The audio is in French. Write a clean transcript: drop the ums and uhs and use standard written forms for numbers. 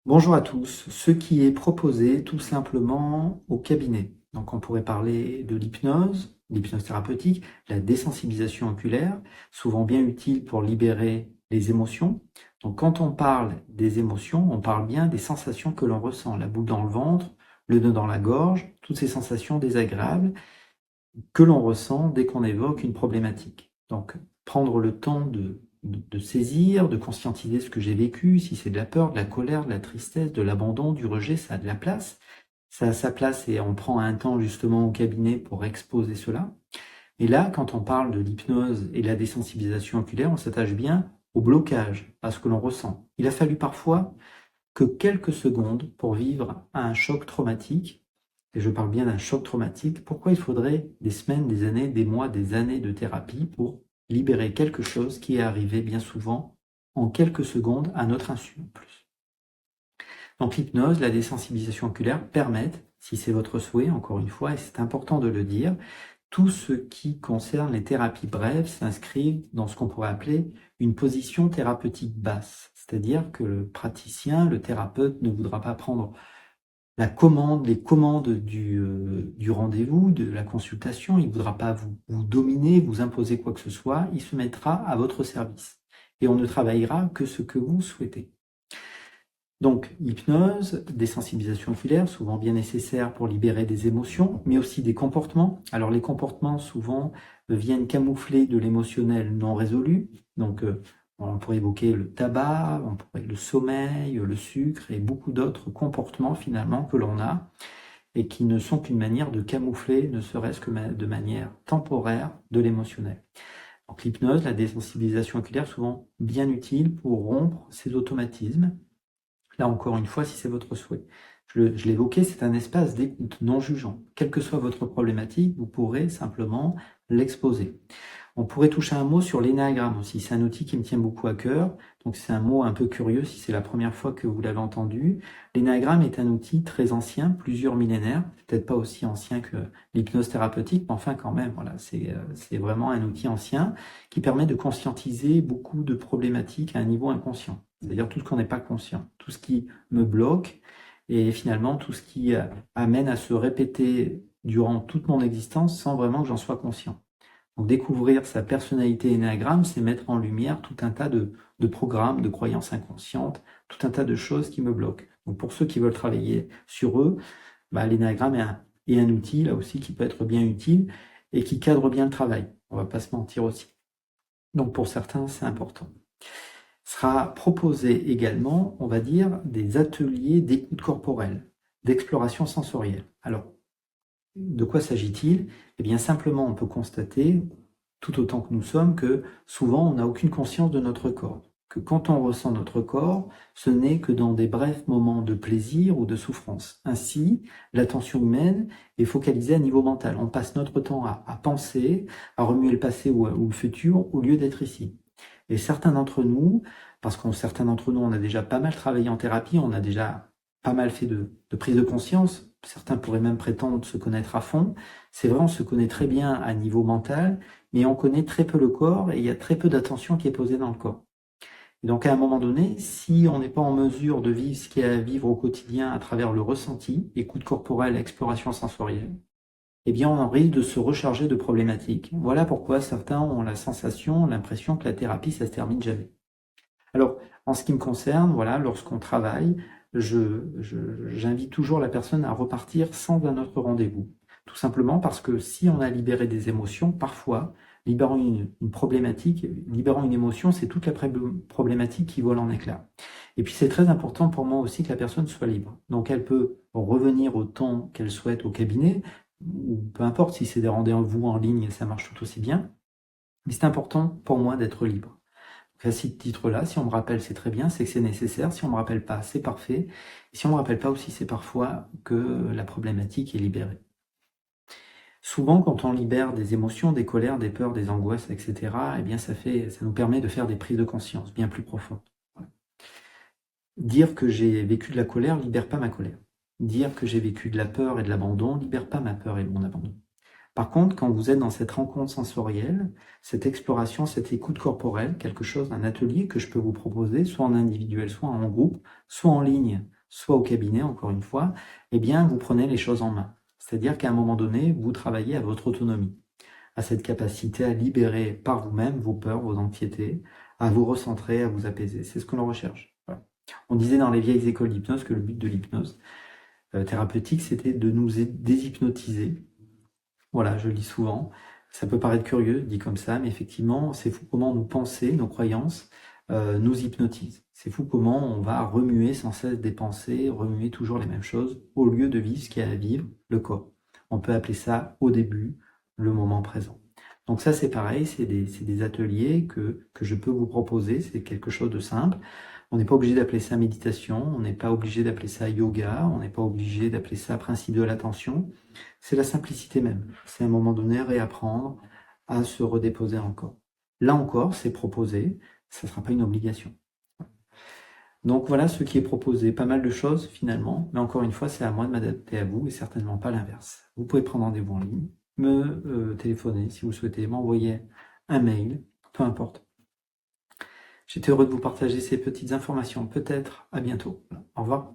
Bonjour à tous, ce qui est proposé tout simplement au cabinet. Donc on pourrait parler de l'hypnose thérapeutique, la désensibilisation oculaire, souvent bien utile pour libérer les émotions. Donc quand on parle des émotions, on parle bien des sensations que l'on ressent, la boule dans le ventre, le nœud dans la gorge, toutes ces sensations désagréables que l'on ressent dès qu'on évoque une problématique. Donc, prendre le temps de saisir, de conscientiser ce que j'ai vécu, si c'est de la peur, de la colère, de la tristesse, de l'abandon, du rejet, ça a de la place. Ça a sa place et on prend un temps justement au cabinet pour exposer cela. Et là, quand on parle de l'hypnose et de la désensibilisation oculaire, on s'attache bien au blocage, à ce que l'on ressent. Il a fallu parfois que quelques secondes pour vivre un choc traumatique, et je parle bien d'un choc traumatique. Pourquoi il faudrait des semaines, des années, des mois, des années de thérapie pour libérer quelque chose qui est arrivé bien souvent en quelques secondes à notre insu en plus. Donc l'hypnose, la désensibilisation oculaire permettent, si c'est votre souhait, encore une fois, et c'est important de le dire, tout ce qui concerne les thérapies brèves s'inscrit dans ce qu'on pourrait appeler une position thérapeutique basse. C'est-à-dire que le praticien, le thérapeute ne voudra pas prendre les commandes du rendez-vous, de la consultation. Il ne voudra pas vous dominer, vous imposer quoi que ce soit. Il se mettra à votre service. Et on ne travaillera que ce que vous souhaitez. Donc, hypnose, désensibilisation oculaire, souvent bien nécessaire pour libérer des émotions, mais aussi des comportements. Alors, les comportements, souvent, viennent camoufler de l'émotionnel non résolu. Donc, on pourrait évoquer le tabac, on pourrait le sommeil, le sucre et beaucoup d'autres comportements, finalement, que l'on a et qui ne sont qu'une manière de camoufler, ne serait-ce que de manière temporaire, de l'émotionnel. Donc, l'hypnose, la désensibilisation oculaire, souvent bien utile pour rompre ces automatismes. Là, encore une fois, si c'est votre souhait. Je l'évoquais, c'est un espace d'écoute non jugeant. Quelle que soit votre problématique, vous pourrez simplement l'exposer. On pourrait toucher un mot sur l'énéagramme aussi. C'est un outil qui me tient beaucoup à cœur. Donc c'est un mot un peu curieux si c'est la première fois que vous l'avez entendu. L'énéagramme est un outil très ancien, plusieurs millénaires. Peut-être pas aussi ancien que l'hypnose thérapeutique, mais enfin quand même, voilà, c'est vraiment un outil ancien qui permet de conscientiser beaucoup de problématiques à un niveau inconscient. C'est-à-dire tout ce qu'on n'est pas conscient, tout ce qui me bloque et finalement tout ce qui amène à se répéter durant toute mon existence sans vraiment que j'en sois conscient. Donc découvrir sa personnalité énéagramme, c'est mettre en lumière tout un tas de programmes, de croyances inconscientes, tout un tas de choses qui me bloquent. Donc pour ceux qui veulent travailler sur eux, l'énéagramme est un outil là aussi qui peut être bien utile et qui cadre bien le travail. On va pas se mentir aussi. Donc pour certains, c'est important. Sera proposé également, on va dire, des ateliers d'écoute corporelle, d'exploration sensorielle. Alors, de quoi s'agit-il? Eh bien, simplement, on peut constater, tout autant que nous sommes, que souvent, on n'a aucune conscience de notre corps. Que quand on ressent notre corps, ce n'est que dans des brefs moments de plaisir ou de souffrance. Ainsi, l'attention humaine est focalisée à niveau mental. On passe notre temps à penser, à remuer le passé ou le futur, au lieu d'être ici. Et certains d'entre nous, parce que certains d'entre nous, on a déjà pas mal travaillé en thérapie, on a déjà pas mal fait de prise de conscience, certains pourraient même prétendre se connaître à fond. C'est vrai, on se connaît très bien à niveau mental, mais on connaît très peu le corps et il y a très peu d'attention qui est posée dans le corps. Et donc à un moment donné, si on n'est pas en mesure de vivre ce qu'il y a à vivre au quotidien à travers le ressenti, écoute corporelle, exploration sensorielle, eh bien on en risque de se recharger de problématiques. Voilà pourquoi certains ont la sensation, l'impression que la thérapie, ça se termine jamais. Alors, en ce qui me concerne, voilà, lorsqu'on travaille, j'invite toujours la personne à repartir sans un autre rendez-vous. Tout simplement parce que si on a libéré des émotions, parfois, libérant une problématique, libérant une émotion, c'est toute la problématique qui vole en éclats. Et puis c'est très important pour moi aussi que la personne soit libre. Donc elle peut revenir au temps qu'elle souhaite au cabinet, ou peu importe si c'est des rendez-vous en ligne, ça marche tout aussi bien. Mais c'est important pour moi d'être libre. Donc à ce titre-là, si on me rappelle, c'est très bien, c'est que c'est nécessaire. Si on me rappelle pas, c'est parfait. Et si on me rappelle pas aussi, c'est parfois que la problématique est libérée. Souvent, quand on libère des émotions, des colères, des peurs, des angoisses, etc., eh bien, ça nous permet de faire des prises de conscience bien plus profondes. Voilà. Dire que j'ai vécu de la colère libère pas ma colère. Dire que j'ai vécu de la peur et de l'abandon libère pas ma peur et mon abandon. Par contre, quand vous êtes dans cette rencontre sensorielle, cette exploration, cette écoute corporelle, quelque chose, un atelier que je peux vous proposer, soit en individuel, soit en groupe, soit en ligne, soit au cabinet, encore une fois, eh bien, vous prenez les choses en main. C'est-à-dire qu'à un moment donné, vous travaillez à votre autonomie, à cette capacité à libérer par vous-même vos peurs, vos anxiétés, à vous recentrer, à vous apaiser. C'est ce que l'on recherche. Voilà. On disait dans les vieilles écoles d'hypnose que le but de l'hypnose thérapeutique, c'était de nous déshypnotiser. Voilà, je le dis souvent. Ça peut paraître curieux, dit comme ça, mais effectivement, c'est fou comment nos pensées, nos croyances nous hypnotisent. C'est fou comment on va remuer sans cesse des pensées, remuer toujours les mêmes choses, au lieu de vivre ce qu'il y a à vivre, le corps. On peut appeler ça, au début, le moment présent. Donc ça, c'est pareil, c'est des ateliers que je peux vous proposer, c'est quelque chose de simple. On n'est pas obligé d'appeler ça méditation, on n'est pas obligé d'appeler ça yoga, on n'est pas obligé d'appeler ça principe de l'attention. C'est la simplicité même. C'est à un moment donné réapprendre à se redéposer encore. Là encore, c'est proposé, ça ne sera pas une obligation. Donc voilà ce qui est proposé. Pas mal de choses finalement, mais encore une fois, c'est à moi de m'adapter à vous et certainement pas l'inverse. Vous pouvez prendre rendez-vous en ligne, me téléphoner si vous souhaitez, m'envoyer un mail, peu importe. J'étais heureux de vous partager ces petites informations. Peut-être à bientôt. Au revoir.